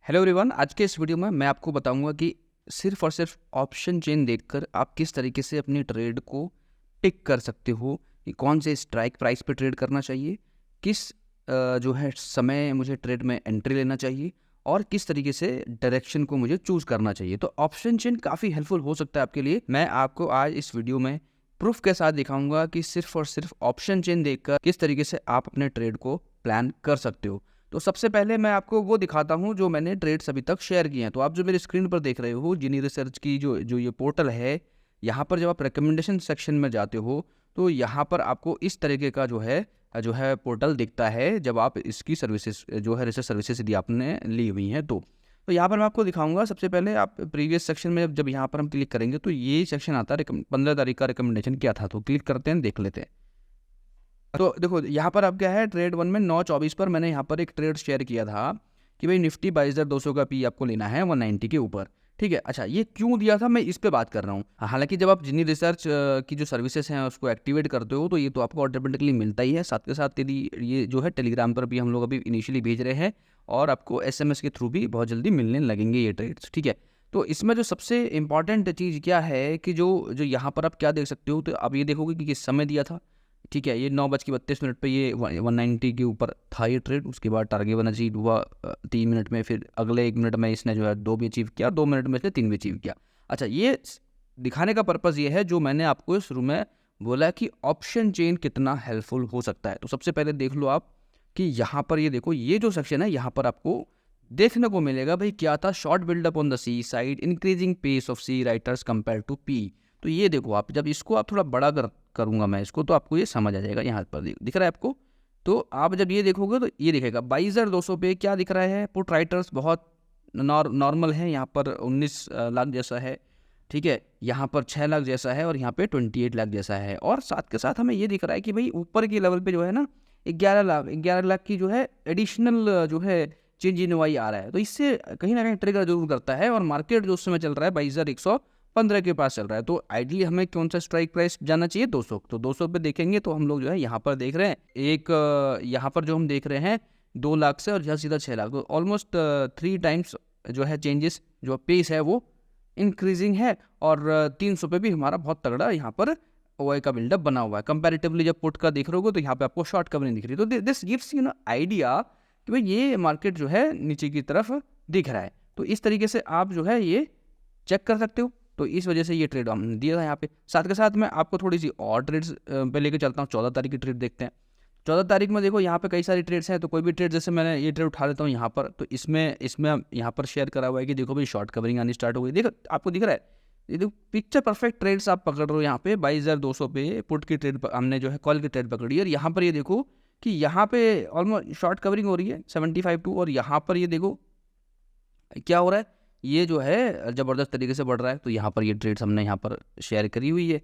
Hello everyone, आज के इस वीडियो में मैं आपको बताऊंगा कि सिर्फ और सिर्फ ऑप्शन चेन देखकर आप किस तरीके से अपनी ट्रेड को पिक कर सकते हो कि कौन से स्ट्राइक प्राइस पे ट्रेड करना चाहिए, किस जो है समय मुझे ट्रेड में एंट्री लेना चाहिए और किस तरीके से डायरेक्शन को मुझे चूज करना चाहिए। तो ऑप्शन चेन काफ़ी हेल्पफुल हो सकता है आपके लिए। मैं आपको आज इस वीडियो में प्रूफ के साथ दिखाऊंगा कि सिर्फ और सिर्फ ऑप्शन चेन देखकर किस तरीके से आप अपने ट्रेड को प्लान कर सकते हो। तो सबसे पहले मैं आपको वो दिखाता हूँ जो मैंने ट्रेड्स अभी तक शेयर किए हैं। तो आप जो मेरी स्क्रीन पर देख रहे हो जीनी रिसर्च की जो जो ये पोर्टल है, यहाँ पर जब आप रिकमेंडेशन सेक्शन में जाते हो तो यहाँ पर आपको इस तरीके का जो है पोर्टल दिखता है जब आप इसकी सर्विसेज जो है रिसर्च सर्विसेज यदि आपने ली हुई हैं। तो यहाँ पर मैं आपको दिखाऊंगा। सबसे पहले आप प्रीवियस सेक्शन में जब यहाँ पर हम क्लिक करेंगे तो ये सेक्शन आता है 15 तारीख का रिकमेंडेशन क्या था। तो क्लिक करते हैं, देख लेते हैं। तो देखो यहाँ पर अब क्या है, ट्रेड 1 में 9/24 पर मैंने यहाँ पर एक ट्रेड शेयर किया था कि भाई निफ्टी 22,200 का पी आपको लेना है 190 के ऊपर। ठीक है, अच्छा ये क्यों दिया था मैं इस पे बात कर रहा हूँ। हालांकि जब आप जिनी रिसर्च की जो सर्विसेज हैं उसको एक्टिवेट करते हो तो ये तो आपको ऑटोमेटिकली मिलता ही है। साथ के साथ यदि ये जो है टेलीग्राम पर भी हम लोग अभी इनिशियली भेज रहे हैं और आपको SMS के थ्रू भी बहुत जल्दी मिलने लगेंगे ये ट्रेड्स। ठीक है, तो इसमें जो सबसे इंपॉर्टेंट चीज़ क्या है कि जो जो यहाँ पर आप क्या देख सकते हो, तो अब ये देखोगे कि किस समय दिया था। ठीक है, ये 9:32 पे ये 190 के ऊपर था ये ट्रेड। उसके बाद टारगेट वन अचीव हुआ 3 मिनट में, फिर अगले 1 मिनट में इसने जो है 2 भी अचीव किया, 2 मिनट में इसने 3 भी अचीव किया। अच्छा, ये दिखाने का पर्पज़ ये है जो मैंने आपको शुरू में बोला कि ऑप्शन चेन कितना हेल्पफुल हो सकता है। तो सबसे पहले देख लो आप कि यहाँ पर ये देखो, ये जो सेक्शन है यहाँ पर आपको देखने को मिलेगा भाई क्या था, short buildup on the C side, increasing pace of C writers compare to P. तो ये देखो आप, जब इसको आप थोड़ा बड़ा करूंगा मैं इसको तो आपको ये समझ आ जाएगा। यहाँ पर दिख रहा है आपको। तो आप जब ये देखोगे तो ये दिखेगा 22,200 पे क्या दिख रहा है, पुट राइटर्स बहुत नॉर्मल है। यहाँ पर 19 लाख जैसा है। ठीक है, यहाँ पर 6 लाख जैसा है और यहाँ पे 28 लाख जैसा है। और साथ के साथ हमें ये दिख रहा है कि भाई ऊपर के लेवल पे जो है ना 11 लाख की जो है एडिशनल जो है चेंज इन वाई आ रहा है। तो इससे कहीं ना कहीं ट्रिगर जरूर करता है और मार्केट जो उस समय चल रहा है 22,115 के पास चल रहा है। तो आइडियली हमें कौन सा स्ट्राइक प्राइस जाना चाहिए, 200। तो 200 पे देखेंगे तो हम लोग जो है यहाँ पर देख रहे हैं यहाँ पर जो हम देख रहे हैं 2 लाख से और यहाँ सीधा 6 लाख, तो ऑलमोस्ट 3 टाइम्स जो है चेंजेस जो पेस है वो इंक्रीजिंग है। और 300 पे भी हमारा बहुत तगड़ा यहाँ पर ओआई का बिल्डअप बना हुआ है। कंपैरेटिवली जब पुट का देख रहे हो तो यहाँ पे आपको शॉर्ट कवरिंग दिख रही है। तो this gives you know idea कि भाई ये मार्केट जो है नीचे की तरफ दिख रहा है। तो इस तरीके से आप जो है ये चेक कर सकते हो। तो इस वजह से ये ट्रेड हमने दिया था यहाँ पे। साथ के साथ मैं आपको थोड़ी सी और ट्रेड्स पे लेके चलता हूँ। 14 तारीख की ट्रेड देखते हैं। 14 तारीख में देखो यहाँ पे कई सारी ट्रेड्स हैं। तो कोई भी ट्रेड, जैसे मैंने ये ट्रेड उठा लेता हूँ यहाँ पर, तो इसमें यहाँ पर शेयर करा हुआ है कि देखो भाई शॉर्ट कवरिंग आनी स्टार्ट हो गई। देखो आपको दिख रहा है, ये देखो पिक्चर परफेक्ट ट्रेड्स आप पकड़ रहे हो। यहाँ पे 22,200 पे पुट की ट्रेड हमने जो है कॉल की ट्रेड पकड़ी है। और यहाँ पर ये देखो कि यहाँ पे ऑलमोस्ट शॉर्ट कवरिंग हो रही है 75 और यहाँ पर ये देखो क्या हो रहा है, ये जो है ज़बरदस्त तरीके से बढ़ रहा है। तो यहाँ पर ये ट्रेड्स हमने यहाँ पर शेयर करी हुई है।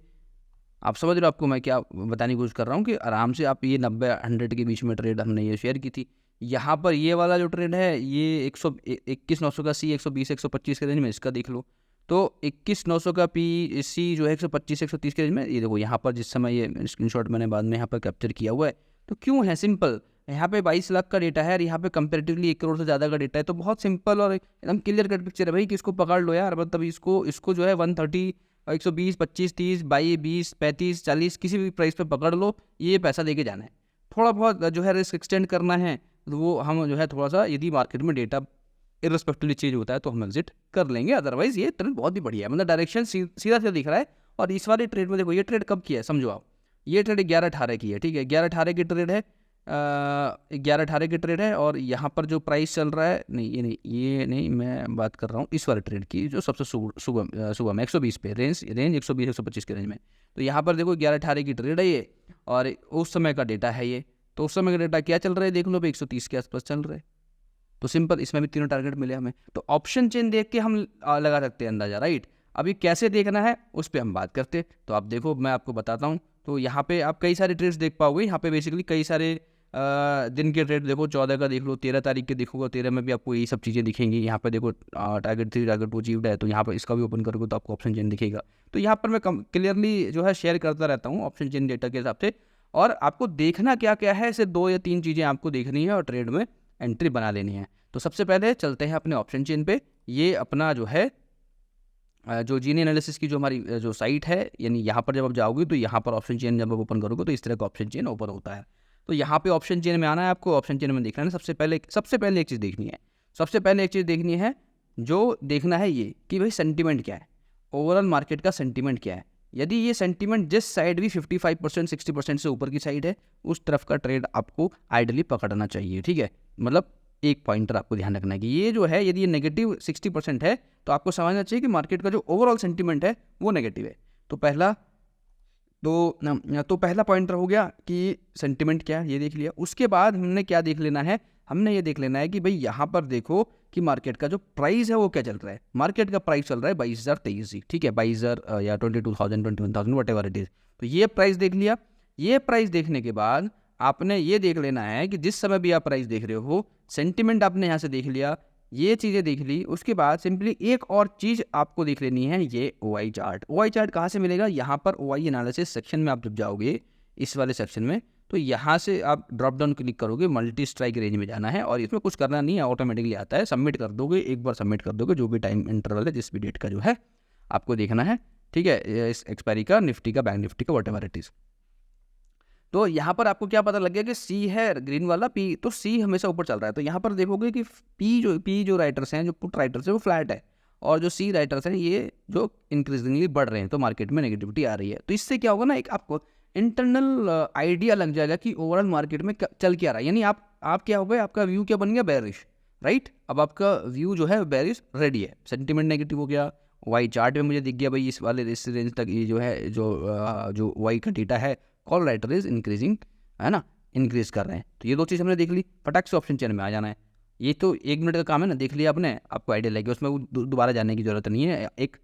आप समझ रहे हो आपको मैं क्या बताने की कोशिश कर रहा हूँ कि आराम से आप ये 90-100 के बीच में ट्रेड हमने ये शेयर की थी। यहाँ पर ये वाला जो ट्रेड है ये 21,900 का सी 120-125 के रेंज में इसका देख लो। तो 21,900 का पी सी जो है 125-130 के रेंज में, ये देखो यहाँ पर जिस समय ये स्क्रीनशॉट मैंने बाद में यहाँ पर कैप्चर किया हुआ है। तो क्यों है सिंपल, यहाँ पे 22 लाख का डेटा है और यहाँ पे कंपेरेटिवली 1 करोड़ से ज़्यादा का डेटा है। तो बहुत सिंपल और एकदम क्लियर कट पिक्चर है भाई कि इसको पकड़ लो यार। मतलब इसको जो है 130, 120, 25, 30, 22, 20, 35, 40 किसी भी प्राइस पे पकड़ लो, ये पैसा लेके जाना है। थोड़ा बहुत जो है रिस्क एक्सटेंड करना है तो वो हम जो है थोड़ा सा, यदि मार्केट में डेटा इररिस्पेक्टिवली चेंज होता है तो हम एग्जिट कर लेंगे। अदरवाइज ये ट्रेड बहुत ही बढ़िया है, मतलब डायरेक्शन सीधा सीधा दिख रहा है। और इस वाले ट्रेड में देखो ये ट्रेड कब किया है समझो आप, ये ट्रेड 11/18 की है। ठीक है, 11/18 की ट्रेड है, 11/18 की ट्रेड है। और यहाँ पर जो प्राइस चल रहा है, नहीं ये नहीं मैं बात कर रहा हूँ इस वाले ट्रेड की जो सबसे सुबह में 120 पे रेंज 120-125 के रेंज में। तो यहाँ पर देखो 11/18 की ट्रेड है ये और उस समय का डेटा है ये। तो उस समय का डेटा क्या चल रहा है देख लो भाई, 130 के आसपास चल रहा है। तो सिंपल, इसमें भी तीनों टारगेट मिले हमें। तो ऑप्शन चेन देख के हम लगा सकते हैं अंदाजा, राइट। अभी कैसे देखना है उस पर हम बात करते हैं। तो आप देखो मैं आपको बताता हूँ। तो यहाँ पे आप कई सारे ट्रेड्स देख पाओगे। यहाँ पे बेसिकली कई सारे दिन के ट्रेड देखो, 14 का देख लो, 13 तारीख के देखोगे, 13 में भी आपको यही सब चीज़ें दिखेंगी। यहाँ पे देखो टारगेट 3 टारगेट 2 अचीव्ड है। तो यहाँ पर इसका भी ओपन करोगे तो आपको ऑप्शन चेन दिखेगा। तो यहाँ पर मैं क्लियरली जो है शेयर करता रहता हूँ ऑप्शन चेन डेटा के हिसाब से। और आपको देखना क्या क्या है, सिर्फ 2 या 3 चीज़ें आपको देखनी है और ट्रेड में एंट्री बना लेनी है। तो सबसे पहले चलते हैं अपने ऑप्शन चेन पे। ये अपना जो है जो जीनी एनालिसिस की जो हमारी जो साइट है, यानी यहाँ पर जब आप जाओगे तो यहाँ पर ऑप्शन चेन जब आप ओपन करोगे तो इस तरह का ऑप्शन चेन ओपन होता है। तो यहाँ पे ऑप्शन चेन में आना है आपको। ऑप्शन चेन में देखना है सबसे पहले एक चीज़ देखनी है। सबसे पहले एक चीज़ देखनी है, जो देखना है ये कि भाई सेंटीमेंट क्या है, ओवरऑल मार्केट का सेंटीमेंट क्या है। यदि ये सेंटीमेंट जिस साइड भी 55% 60% से ऊपर की साइड है, उस तरफ का ट्रेड आपको आइडली पकड़ना चाहिए। ठीक है, मतलब एक पॉइंटर आपको ध्यान रखना है कि ये जो है, यदि ये नेगेटिव 60% है तो आपको समझना चाहिए कि मार्केट का जो ओवरऑल सेंटीमेंट है वो नेगेटिव है। तो पहला पॉइंटर हो गया कि सेंटीमेंट क्या है, ये देख लिया। उसके बाद हमने क्या देख लेना है, हमने ये देख लेना है कि भाई यहाँ पर देखो कि मार्केट का जो प्राइस है वो क्या चल रहा है। मार्केट का प्राइस चल रहा है 22,023, ठीक है, 22,000 या 22,000 21,000 वट एवर इट इज़। तो ये प्राइस देख लिया। ये प्राइस देखने के बाद आपने ये देख लेना है कि जिस समय भी आप प्राइस देख रहे हो, सेंटीमेंट आपने यहाँ से देख लिया, ये चीज़ें देख ली। उसके बाद सिंपली एक और चीज़ आपको देख लेनी है, ये OI चार्ट। OI चार्ट कहाँ से मिलेगा, यहाँ पर OI एनालिसिस सेक्शन में आप जब जाओगे, इस वाले सेक्शन में, तो यहाँ से आप ड्रॉप डाउन क्लिक करोगे, मल्टी स्ट्राइक रेंज में जाना है और इसमें कुछ करना नहीं है, ऑटोमेटिकली आता है। सबमिट कर दोगे, एक बार सबमिट कर दोगे, जो भी टाइम इंटरवल है, जिस भी डेट का जो है आपको देखना है, ठीक है, इस एक्सपायरी का, निफ्टी का, बैंक निफ्टी का, वट एवर इट इज़। तो यहाँ पर आपको क्या पता लग गया कि सी है ग्रीन वाला, पी, तो सी हमेशा ऊपर चल रहा है। तो यहाँ पर देखोगे कि पी जो राइटर्स हैं, जो पुट राइटर्स हैं, वो फ्लैट है, और जो सी राइटर्स हैं ये जो इंक्रीजिंगली बढ़ रहे हैं, तो मार्केट में नेगेटिविटी आ रही है। तो इससे क्या होगा ना, एक आपको इंटरनल आइडिया लग जाएगा कि ओवरऑल मार्केट में चल क्या रहा है। यानी आप क्या हो गए, आपका व्यू क्या बन गया, बेरिश, राइट। अब आपका व्यू जो है बेरिश रेडी है, सेंटीमेंट नेगेटिव हो गया। वाई चार्ट में मुझे दिख गया भाई इस वाले इस रेंज तक ये जो है, जो वाई का डेटा है, कॉल राइटर इज इंक्रीजिंग, है ना, इंक्रीज कर रहे हैं। तो ये दो चीज़ हमने देख ली, फटाक से ऑप्शन चेन में आ जाना है। ये तो 1 मिनट का काम है ना, देख लिया आपने, आपको आइडिया लग गया, उसमें दोबारा जाने की जरूरत नहीं है, एक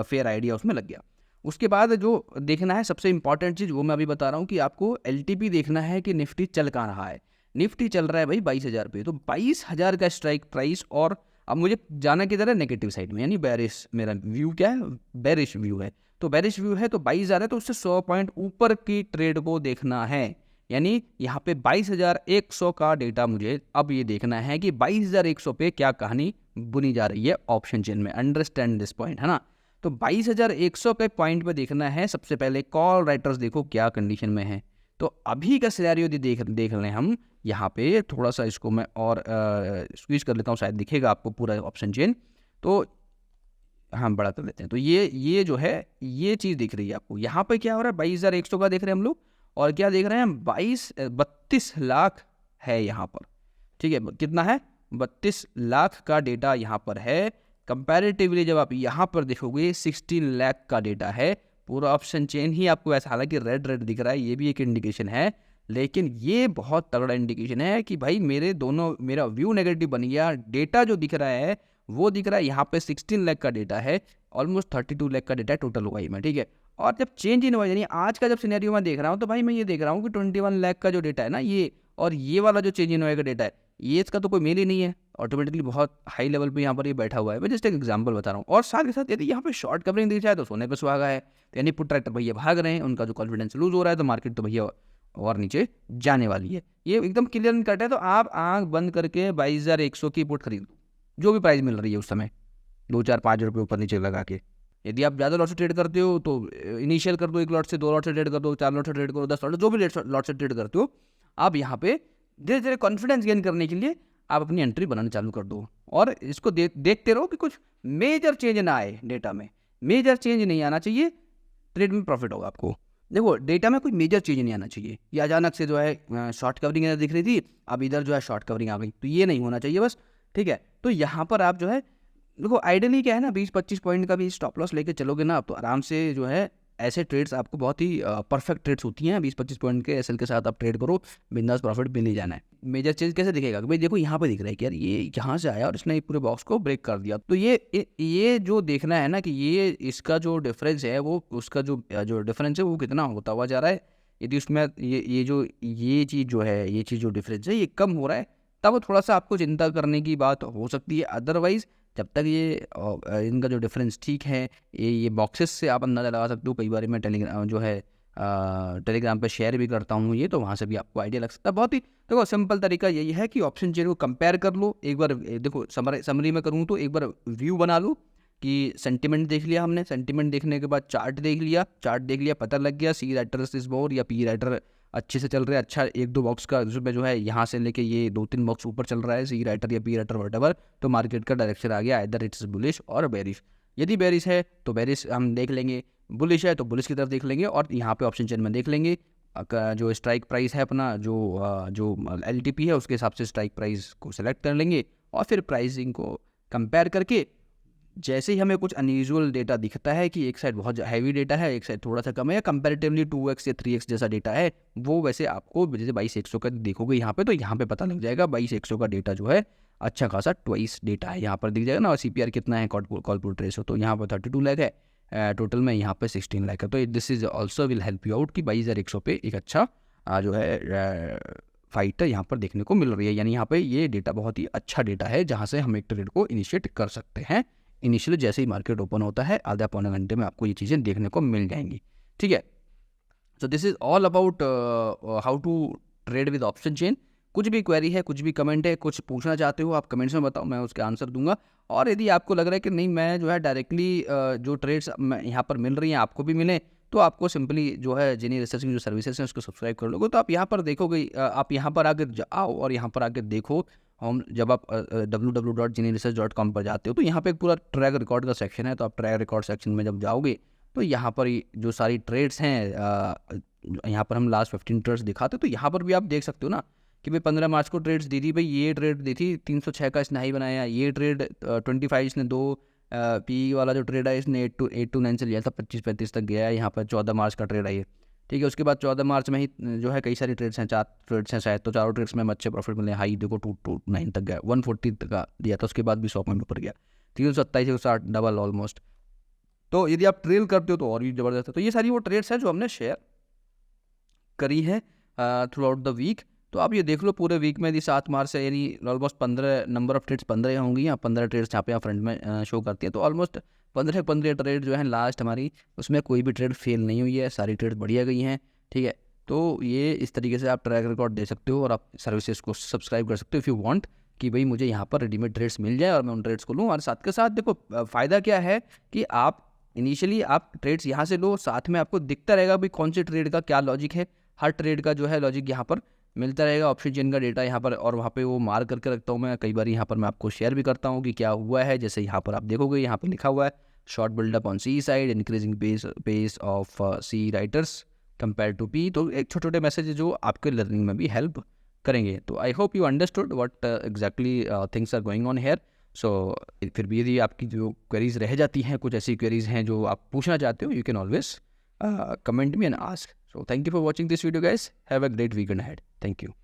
फेयर आइडिया उसमें लग गया। उसके बाद जो देखना है सबसे इंपॉर्टेंट चीज़, वो मैं अभी बता रहा हूँ कि आपको LTP देखना है कि निफ्टी चल कहाँ रहा है। निफ्टी चल रहा है भाई 22,000 पे, तो 22,000 का स्ट्राइक प्राइस, और अब मुझे जाना किधर है, नेगेटिव साइड में, यानी बेरिश, मेरा व्यू क्या है, बेरिश व्यू है। तो बेरिश व्यू है तो 22,000 है, तो उससे 100 पॉइंट ऊपर की ट्रेड को देखना है। यानी यहाँ पे 22,100 का डेटा मुझे अब ये देखना है कि 22,100 पे क्या कहानी बुनी जा रही है ऑप्शन चेन में। अंडरस्टैंड दिस पॉइंट, है ना। तो 22,100 के पॉइंट पे देखना है सबसे पहले कॉल राइटर्स, देखो क्या कंडीशन में है। तो अभी का सिनेरियो देख लें हम यहाँ पे, थोड़ा सा इसको मैं और स्क्वीज कर लेता हूँ, शायद दिखेगा आपको पूरा ऑप्शन चेन। तो हाँ, बड़ा कर लेते हैं। तो ये जो है, ये चीज़ दिख रही है आपको। यहाँ पे क्या हो रहा है, 22,100 का देख रहे हैं हम लोग, और क्या देख रहे हैं, 32 लाख है यहाँ पर, ठीक है। कितना है, 32 लाख का डेटा यहाँ पर है। कंपैरेटिवली जब आप यहाँ पर देखोगे 16 लाख का डेटा है। पूरा ऑप्शन चेन ही आपको ऐसा, हालांकि रेड दिख रहा है, ये भी एक इंडिकेशन है, लेकिन ये बहुत तगड़ा इंडिकेशन है कि भाई मेरा व्यू नेगेटिव बन गया। डेटा जो दिख रहा है वो दिख रहा है यहाँ पे 16 लाख का डेटा है, ऑलमोस्ट 32 लाख का डेटा है टोटल OI में, ठीक है। और जब चेंज इन OI, यानी आज का जब सिनेरियो मैं देख रहा हूँ, तो भाई मैं ये देख रहा हूँ कि 21 लाख का जो डेटा है ना ये, और ये वाला जो चेंज इन OI का डेटा है, ये इसका तो कोई मेल ही नहीं है। ऑटोमेटिकली बहुत हाई लेवल पे यहाँ पर ये बैठा हुआ है। मैं जस्ट एक एग्जांपल बता रहा हूँ। और साथ के साथ यदि यहाँ पे शॉर्ट कवरिंग दी जाए तो सोने पे सुहागा है। तो यानी पुट राइटर भैया भाग रहे हैं, उनका जो कॉन्फिडेंस लूज हो रहा है, तो मार्केट तो भैया और नीचे जाने वाली है। ये एकदम क्लियर एंड कट है। तो आप आंख बंद करके 22,100 की पुट खरीद, जो भी प्राइस मिल रही है उस समय, 2-4-5 रुपये ऊपर नीचे लगा के। यदि आप ज़्यादा लॉट से ट्रेड करते हो तो इनिशियल कर दो, 1 लॉट से, 2 लॉट से ट्रेड कर दो, 4 लॉट से ट्रेड करो, 10 लॉट, जो भी लॉट से ट्रेड करते हो, आप यहाँ पे धीरे धीरे कॉन्फिडेंस गेन करने के लिए आप अपनी एंट्री बनाना चालू कर दो। और इसको देखते रहो कि कुछ मेजर चेंज ना आए डेटा में। मेजर चेंज नहीं आना चाहिए, ट्रेड में प्रॉफिट होगा आपको। देखो डेटा में कोई मेजर चेंज नहीं आना चाहिए। ये अचानक से जो है शॉर्ट कवरिंग दिख रही थी, अब इधर जो है शॉर्ट कवरिंग आ गई, तो ये नहीं होना चाहिए बस, ठीक है। तो यहाँ पर आप जो है, देखो आइडियली क्या है ना, 20-25 पॉइंट का भी स्टॉप लॉस लेके चलोगे ना, तो आराम से जो है ऐसे ट्रेड्स आपको बहुत ही परफेक्ट ट्रेड्स होती हैं। 20-25 पॉइंट के SL के साथ आप ट्रेड करो, बिंदास प्रॉफिट मिल ही जाना है। मेजर चेंज कैसे दिखेगा, भाई देखो यहाँ पे दिख रहा है कि यार ये यहाँ से आया और इसने पूरे बॉक्स को ब्रेक कर दिया। तो ये जो देखना है ना कि ये इसका जो डिफरेंस है, वो उसका जो डिफरेंस है वो कितना होता हुआ जा रहा है। यदि उसमें ये चीज़ जो है, ये चीज़ जो डिफरेंस है ये कम हो रहा है, तब थोड़ा सा आपको चिंता करने की बात हो सकती है। अदरवाइज जब तक ये इनका जो डिफरेंस ठीक है, ये बॉक्सेस से आप अंदाजा लगा सकते हो। कई बार मैं टेलीग्राम जो है टेलीग्राम पे शेयर भी करता हूँ ये, तो वहाँ से भी आपको आइडिया लग सकता है। बहुत ही देखो सिंपल तरीका यही है कि ऑप्शन चेन को कंपेयर कर लो एक बार। देखो समरी में करूँ तो एक बार व्यू बना लो कि सेंटिमेंट देख लिया हमने, सेंटिमेंट देखने के बाद चार्ट देख लिया, पता लग गया सी राइटर इज मोर या पी राइटर अच्छे से चल रहे हैं, अच्छा एक दो बॉक्स का उसमें जो है यहाँ से लेके ये 2-3 बॉक्स ऊपर चल रहा है सी राइटर या पी राइटर व्हाटएवर, तो मार्केट का डायरेक्शन आ गया इधर इट्स बुलिश और बेरिश। यदि बेरिश है तो बेरिश हम देख लेंगे, बुलिश है तो बुलिश की तरफ देख लेंगे, और यहाँ पे ऑप्शन चेन में देख लेंगे जो स्ट्राइक प्राइस है अपना जो LTP है उसके हिसाब से स्ट्राइक प्राइस को सिलेक्ट कर लेंगे, और फिर प्राइसिंग को कंपेयर करके जैसे ही हमें कुछ अनयूजुअल डेटा दिखता है कि एक साइड बहुत हैवी डेटा है, एक साइड थोड़ा सा कम है, या कंपैरेटिवली 2x या 3x जैसा डेटा है, वो वैसे आपको जैसे 22,100 का देखोगे यहाँ पे, तो यहाँ पे पता लग जाएगा 22,100 का डेटा जो है अच्छा खासा ट्वाइस डेटा है, यहाँ पर दिख जाएगा ना। और CPR कितना है कॉल पुट रेशो, तो यहाँ पर 32 लाख है टोटल में, यहाँ पे 16 लाख है। तो this is also will help you out कि 22,100 पे एक अच्छा जो है फाइट यहाँ पर देखने को मिल रही है, यानी यहाँ पे ये डेटा बहुत ही अच्छा डेटा है जहाँ से हम एक ट्रेड को इनिशिएट कर सकते हैं। इनिशियली जैसे ही मार्केट ओपन होता है आधा पौने घंटे में आपको ये चीज़ें देखने को मिल जाएंगी, ठीक है। So this is all about how to trade with option chain. कुछ भी क्वेरी है, कुछ भी कमेंट है, कुछ पूछना चाहते हो आप कमेंट्स में बताओ, मैं उसके आंसर दूंगा। और यदि आपको लग रहा है कि नहीं मैं जो है डायरेक्टली जो ट्रेड्स यहाँ पर मिल रही हैं आपको भी मिले, तो आपको सिंपली जो है जिनी रिसर्च की जो सर्विसेज हैं उसको सब्सक्राइब कर लोगे, तो आप यहाँ पर देखोगे, आप यहाँ पर आकर आओ और यहाँ पर आकर देखो। हम जब आप www.geniresearch.com पर जाते हो तो यहाँ पे एक पूरा ट्रैक रिकॉर्ड का सेक्शन है, तो आप ट्रैक रिकॉर्ड सेक्शन में जब जाओगे तो यहाँ पर जो सारी ट्रेड्स हैं यहाँ पर हम लास्ट 15 ट्रेड्स दिखाते, तो यहाँ पर भी आप देख सकते हो ना कि भाई 15 मार्च को ट्रेड्स दी थी, भाई ये ट्रेड दी थी 306 का इसने हाई बनाया, ये ट्रेड 25 इसने 2 PE वाला जो ट्रेड है इसने 8 to 9 से लिया था, 25-35 तक गया है। यहाँ पर 14 मार्च का ट्रेड है ये, ठीक है। उसके बाद 14 मार्च में ही जो है कई सारी ट्रेड्स हैं, 4 ट्रेड्स हैं शायद, तो चारों ट्रेड्स में अच्छे प्रॉफिट मिले। हाई देखो 229 तक गया, 140 तक का दिया था, उसके बाद भी 100 पॉइंट ऊपर गया, 327 डबल ऑलमोस्ट। तो यदि आप ट्रेल करते हो तो और भी ज़बरदस्त है। तो ये सारी वो ट्रेड्स हैं जो हमने शेयर करी है थ्रू आउट द वीक। तो आप ये देख लो पूरे वीक में यदि 7 मार्च से यानी ऑलमोस्ट 15 नंबर ऑफ ट्रेड्स 15 होंगी, या 15 ट्रेड्स यहाँ पे फ्रंट में शो करती है, तो ऑलमोस्ट 15 ट्रेड जो है लास्ट हमारी, उसमें कोई भी ट्रेड फेल नहीं हुई है, सारी ट्रेड बढ़िया गई हैं, ठीक है। तो ये इस तरीके से आप ट्रैक रिकॉर्ड दे सकते हो और आप सर्विसेज को सब्सक्राइब कर सकते हो इफ़ यू वांट कि भाई मुझे यहाँ पर रेडीमेड ट्रेड्स मिल जाए और मैं उन ट्रेड्स को लूँ। और साथ के साथ देखो फ़ायदा क्या है कि आप इनिशियली आप ट्रेड्स यहाँ से लो, साथ में आपको दिखता रहेगा भाई कौन से ट्रेड का क्या लॉजिक है, हर ट्रेड का जो है लॉजिक यहाँ पर मिलता रहेगा, ऑप्शन चेन का डेटा यहाँ पर, और वहाँ पे वो मार्क करके रखता हूँ मैं, कई बार यहाँ पर मैं आपको शेयर भी करता हूँ कि क्या हुआ है। जैसे यहाँ पर आप देखोगे यहाँ पर लिखा हुआ है short buildup on C side, increasing pace of C writers compare to P. तो एक छोटे छोटे मैसेज जो आपके लर्निंग में भी हेल्प करेंगे। तो I hope you understood what exactly things are going on here. So फिर भी यदि आपकी जो क्वेरीज रह जाती हैं, कुछ ऐसी क्वेरीज हैं जो आप पूछना चाहते हो, you can always comment me and ask. So thank you for watching this video guys. Have a great weekend ahead. Thank you.